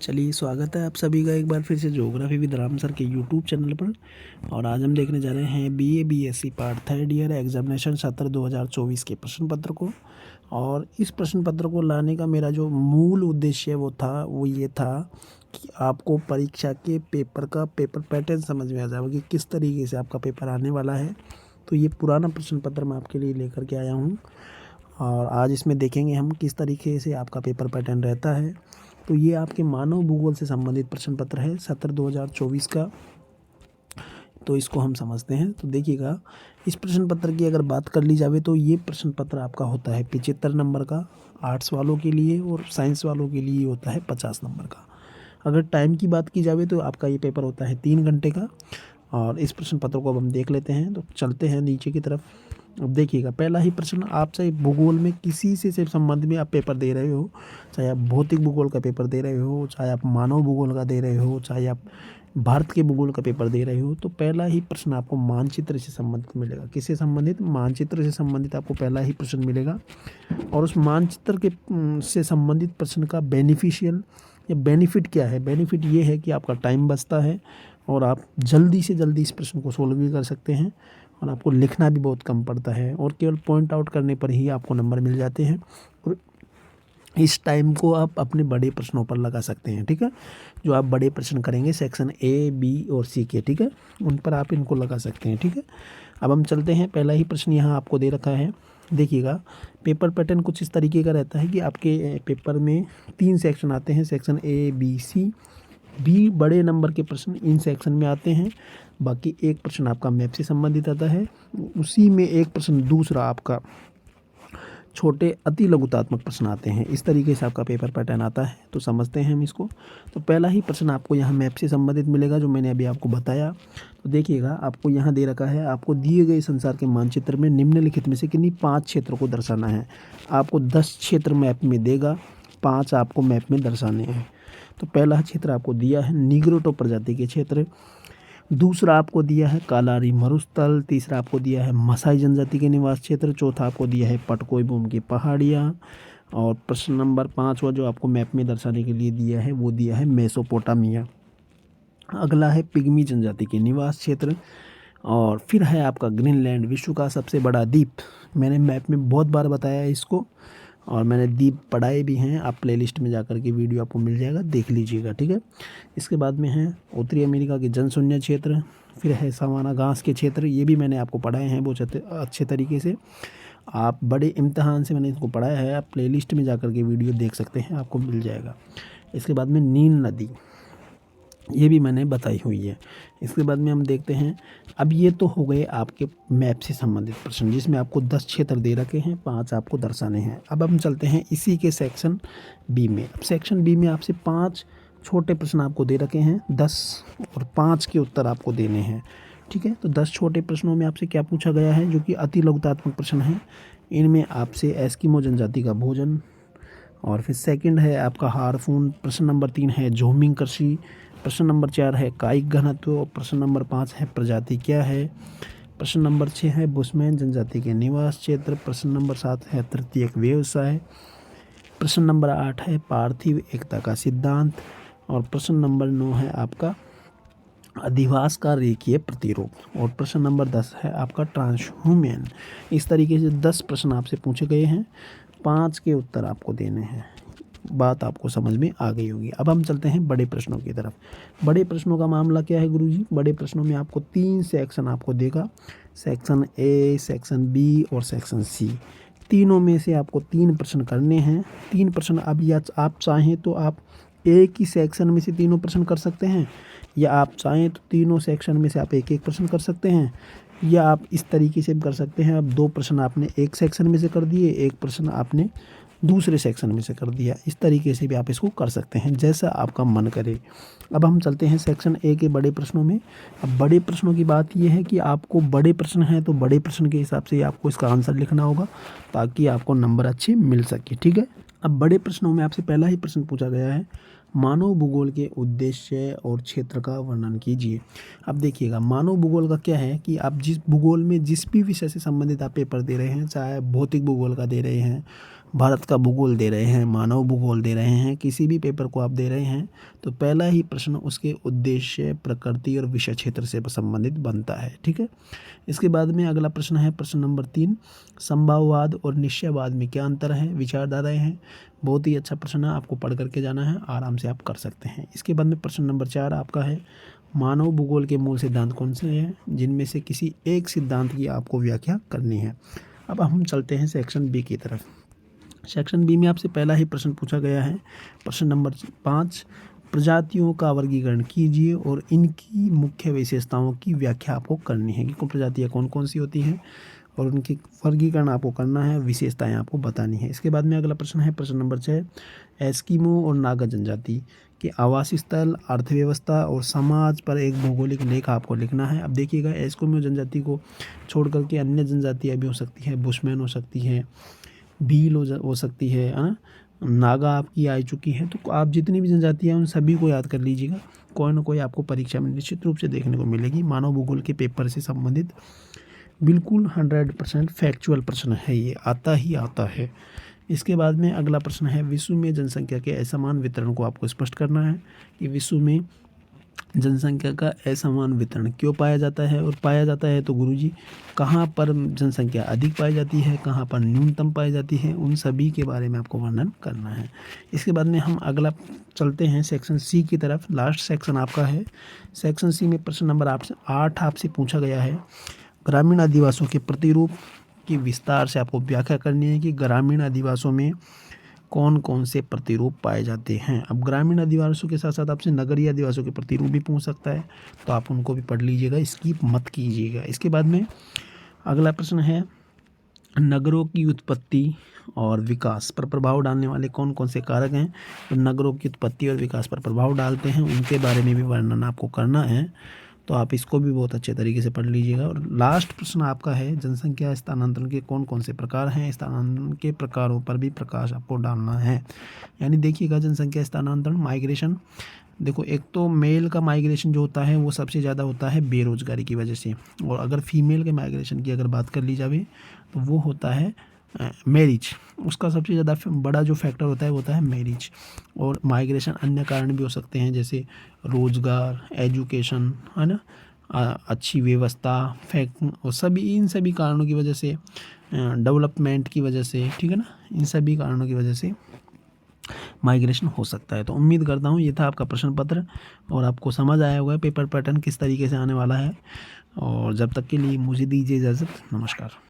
चलिए, स्वागत है आप सभी का एक बार फिर से ज्योग्राफी विद राम सर के यूट्यूब चैनल पर। और आज हम देखने जा रहे हैं BA BSc part third year examination सत्र 2024 के प्रश्न पत्र को। और इस प्रश्न पत्र को लाने का मेरा जो मूल उद्देश्य वो ये था कि आपको परीक्षा के पेपर का पेपर पैटर्न समझ में आ जाए कि किस तरीके से आपका पेपर आने वाला है। तो ये पुराना प्रश्न पत्र मैं आपके लिए लेकर के आया हूँ और आज इसमें देखेंगे हम किस तरीके से आपका पेपर पैटर्न रहता है। तो ये आपके मानव भूगोल से संबंधित प्रश्न पत्र है सत्र 2024 का। तो इसको हम समझते हैं। तो देखिएगा, इस प्रश्न पत्र की अगर बात कर ली जाए तो ये प्रश्न पत्र आपका होता है 75 नंबर का आर्ट्स वालों के लिए, और साइंस वालों के लिए होता है 50 नंबर का। अगर टाइम की बात की जाए तो आपका ये पेपर होता है 3 घंटे का। और इस प्रश्न पत्र को अब हम देख लेते हैं। तो चलते हैं नीचे की तरफ। अब देखिएगा, पहला ही प्रश्न, आप चाहे भूगोल में किसी से संबंध में आप पेपर दे रहे हो, चाहे आप भौतिक भूगोल का पेपर दे रहे हो, चाहे आप मानव भूगोल का दे रहे हो, चाहे आप भारत के भूगोल का पेपर दे रहे हो, तो पहला ही प्रश्न आपको मानचित्र से संबंधित मिलेगा। किससे संबंधित? मानचित्र से संबंधित आपको पहला ही प्रश्न मिलेगा। और उस मानचित्र के से संबंधित प्रश्न का बेनिफिशियल या बेनिफिट क्या है? बेनिफिट ये है कि आपका टाइम बचता है और आप जल्दी से जल्दी इस प्रश्न को सोल्व भी कर सकते हैं, और आपको लिखना भी बहुत कम पड़ता है, और केवल पॉइंट आउट करने पर ही आपको नंबर मिल जाते हैं। और इस टाइम को आप अपने बड़े प्रश्नों पर लगा सकते हैं, ठीक है। जो आप बड़े प्रश्न करेंगे सेक्शन ए, बी और सी के, ठीक है, उन पर आप इनको लगा सकते हैं, ठीक है। अब हम चलते हैं। पहला ही प्रश्न यहाँ आपको दे रखा है। देखिएगा, पेपर पैटर्न कुछ इस तरीके का रहता है कि आपके पेपर में 3 सेक्शन आते हैं, section A, B, C. B बड़े नंबर के प्रश्न इन सेक्शन में आते हैं। बाकी एक प्रश्न आपका मैप से संबंधित आता है, उसी में एक प्रश्न दूसरा आपका छोटे अति लघुतात्मक प्रश्न आते हैं। इस तरीके से आपका पेपर पैटर्न आता है। तो समझते हैं हम इसको। तो पहला ही प्रश्न आपको यहाँ मैप से संबंधित मिलेगा, जो मैंने अभी आपको बताया। तो देखिएगा, आपको यहाँ दे रखा है, आपको दिए गए संसार के मानचित्र में निम्नलिखित में से किन्हीं 5 क्षेत्रों को दर्शाना है। आपको 10 क्षेत्र मैप में देगा, 5 आपको मैप में दर्शाने हैं। तो पहला क्षेत्र आपको दिया है निग्रोटो प्रजाति के क्षेत्र, दूसरा आपको दिया है कालारी मरुस्थल, तीसरा आपको दिया है मसाई जनजाति के निवास क्षेत्र, चौथा आपको दिया है पटकोई बूम की पहाड़ियाँ, और प्रश्न नंबर 5वां जो आपको मैप में दर्शाने के लिए दिया है वो दिया है मेसोपोटामिया। अगला है पिग्मी जनजाति के निवास क्षेत्र, और फिर है आपका ग्रीनलैंड, विश्व का सबसे बड़ा द्वीप। मैंने मैप में बहुत बार बताया है इसको, और मैंने द्वीप पढ़ाए भी हैं। आप प्लेलिस्ट में जाकर के वीडियो आपको मिल जाएगा, देख लीजिएगा, ठीक है। इसके बाद में है उत्तरी अमेरिका के जनशून्य क्षेत्र, फिर है सवाना घास के क्षेत्र। ये भी मैंने आपको पढ़ाए हैं बहुत अच्छे तरीके से। आप बड़े इम्तहान से मैंने इसको पढ़ाया है, आप प्लेलिस्ट में जाकर के वीडियो देख सकते हैं, आपको मिल जाएगा। इसके बाद में नील नदी, ये भी मैंने बताई हुई है। इसके बाद में हम देखते हैं, अब ये तो हो गए आपके मैप से संबंधित प्रश्न, जिसमें आपको 10 क्षेत्र दे रखे हैं, 5 आपको दर्शाने हैं। अब हम चलते हैं इसी के सेक्शन बी में। अब सेक्शन बी में आपसे 5 छोटे प्रश्न आपको दे रखे हैं, 10 और 5 के उत्तर आपको देने हैं, ठीक है। तो 10 छोटे प्रश्नों में आपसे क्या पूछा गया है, जो कि अति लघुतात्मक प्रश्न है। इनमें आपसे एस्किमो जनजाति का भोजन, और फिर सेकंड है आपका हारफून, प्रश्न नंबर 3 है झोमिंग कृषि, प्रश्न नंबर 4 है कायिक घनत्व, प्रश्न नंबर 5 है प्रजाति क्या है, प्रश्न नंबर 6 है बुशमैन जनजाति के निवास क्षेत्र, प्रश्न नंबर 7 है तृतीयक व्यवसाय, प्रश्न नंबर 8 है पार्थिव एकता का सिद्धांत, और प्रश्न नंबर 9 है आपका अधिवास का रेखीय प्रतिरूप, और प्रश्न नंबर 10 है आपका ट्रांसह्यूमन। इस तरीके से 10 प्रश्न आपसे पूछे गए हैं, 5 के उत्तर आपको देने हैं। बात आपको समझ में आ गई होगी। अब हम चलते हैं बड़े प्रश्नों की तरफ। बड़े प्रश्नों का मामला क्या है गुरुजी? बड़े प्रश्नों में आपको 3 सेक्शन आपको देगा, सेक्शन ए, सेक्शन बी और सेक्शन सी। तीनों में से आपको 3 प्रश्न करने हैं। 3 प्रश्न अब या आप चाहें तो आप एक ही सेक्शन में से तीनों प्रश्न कर सकते हैं, या आप चाहें तो तीनों सेक्शन में से आप एक एक प्रश्न कर सकते हैं, या आप इस तरीके से भी कर सकते हैं। अब 2 प्रश्न आपने एक सेक्शन में से कर दिए, एक प्रश्न आपने दूसरे सेक्शन में से कर दिया। इस तरीके से भी आप इसको कर सकते हैं, जैसा आपका मन करे। अब हम चलते हैं सेक्शन ए के बड़े प्रश्नों में। अब बड़े प्रश्नों की बात यह है कि आपको बड़े प्रश्न हैं तो बड़े प्रश्न के हिसाब से आपको इसका आंसर लिखना होगा, ताकि आपको नंबर अच्छे मिल सके, ठीक है। अब बड़े प्रश्नों में आपसे पहला ही प्रश्न पूछा गया है, मानव भूगोल के उद्देश्य और क्षेत्र का वर्णन कीजिए। अब देखिएगा, मानव भूगोल का क्या है कि आप जिस भूगोल में जिस भी विषय से संबंधित आप पेपर दे रहे हैं, चाहे भौतिक भूगोल का दे रहे हैं, भारत का भूगोल दे रहे हैं, मानव भूगोल दे रहे हैं, किसी भी पेपर को आप दे रहे हैं तो पहला ही प्रश्न उसके उद्देश्य, प्रकृति और विषय क्षेत्र से संबंधित बनता है। ठीक है। इसके बाद में अगला प्रश्न है प्रश्न नंबर 3, संभाववाद और निश्चयवाद में क्या अंतर है, विचारधाराएं हैं। बहुत ही अच्छा प्रश्न है, आपको पढ़ करके जाना है, आराम से आप कर सकते हैं। इसके बाद में प्रश्न नंबर 4 आपका है, मानव भूगोल के मूल सिद्धांत कौन से हैं, जिनमें से किसी एक सिद्धांत की आपको व्याख्या करनी है। अब हम चलते हैं सेक्शन बी की तरफ। सेक्शन बी में आपसे पहला ही प्रश्न पूछा गया है, प्रश्न नंबर 5, प्रजातियों का वर्गीकरण कीजिए और इनकी मुख्य विशेषताओं की व्याख्या आपको करनी है कि प्रजातियाँ कौन कौन सी होती हैं और उनकी वर्गीकरण आपको करना है, विशेषताएं आपको बतानी है। इसके बाद में अगला प्रश्न है प्रश्न नंबर 6, एस्किमो और नागा जनजाति के आवास स्थल, अर्थव्यवस्था और समाज पर एक भौगोलिक लेख आपको लिखना है। अब देखिएगा, एस्किमो जनजाति को छोड़ करके अन्य जनजातियाँ भी हो सकती है, बुशमैन हो सकती है, भील हो सकती है ना, नागा आपकी आ चुकी है। तो आप जितनी भी जनजातियाँ हैं उन सभी को याद कर लीजिएगा, कोई ना कोई आपको परीक्षा में निश्चित रूप से देखने को मिलेगी। मानव भूगोल के पेपर से संबंधित बिल्कुल 100% फैक्चुअल प्रश्न है, ये आता ही आता है। इसके बाद में अगला प्रश्न है, विश्व में जनसंख्या के असमान वितरण को आपको स्पष्ट करना है कि विश्व में जनसंख्या का असमान वितरण क्यों पाया जाता है, और पाया जाता है तो गुरुजी कहाँ पर जनसंख्या अधिक पाई जाती है, कहाँ पर न्यूनतम पाई जाती है, उन सभी के बारे में आपको वर्णन करना है। इसके बाद में हम अगला चलते हैं सेक्शन सी की तरफ। लास्ट सेक्शन आपका है सेक्शन सी में प्रश्न नंबर 8 आपसे पूछा गया है, ग्रामीण आदिवासियों के प्रतिरूप की विस्तार से आपको व्याख्या करनी है कि ग्रामीण आदिवासियों में कौन कौन से प्रतिरूप पाए जाते हैं। अब ग्रामीण आदिवासियों के साथ साथ आपसे नगरीय आदिवासियों के प्रतिरूप भी पूछ सकता है, तो आप उनको भी पढ़ लीजिएगा, स्किप मत कीजिएगा। इसके बाद में अगला प्रश्न है, नगरों की उत्पत्ति और विकास पर प्रभाव डालने वाले कौन कौन से कारक हैं, तो नगरों की उत्पत्ति और विकास पर प्रभाव डालते हैं उनके बारे में भी वर्णन आपको करना है, तो आप इसको भी बहुत अच्छे तरीके से पढ़ लीजिएगा। और लास्ट प्रश्न आपका है, जनसंख्या स्थानांतरण के कौन कौन से प्रकार हैं, स्थानांतरण के प्रकारों पर भी प्रकाश आपको डालना है। यानी देखिएगा, जनसंख्या स्थानांतरण माइग्रेशन, देखो एक तो मेल का माइग्रेशन जो होता है वो सबसे ज़्यादा होता है बेरोजगारी की वजह से, और अगर फीमेल के माइग्रेशन की अगर बात कर ली जाए तो वो होता है मैरिज, उसका सबसे ज़्यादा बड़ा जो फैक्टर होता है वो होता है मैरिज। और माइग्रेशन अन्य कारण भी हो सकते हैं, जैसे रोज़गार, एजुकेशन, है ना, अच्छी व्यवस्था, और इन सभी कारणों की वजह से, डेवलपमेंट की वजह से, ठीक है ना, इन सभी कारणों की वजह से माइग्रेशन हो सकता है। तो उम्मीद करता हूँ ये था आपका प्रश्न पत्र और आपको समझ आया होगा पेपर पैटर्न किस तरीके से आने वाला है। और जब तक के लिए मुझे दीजिए इजाज़त, नमस्कार।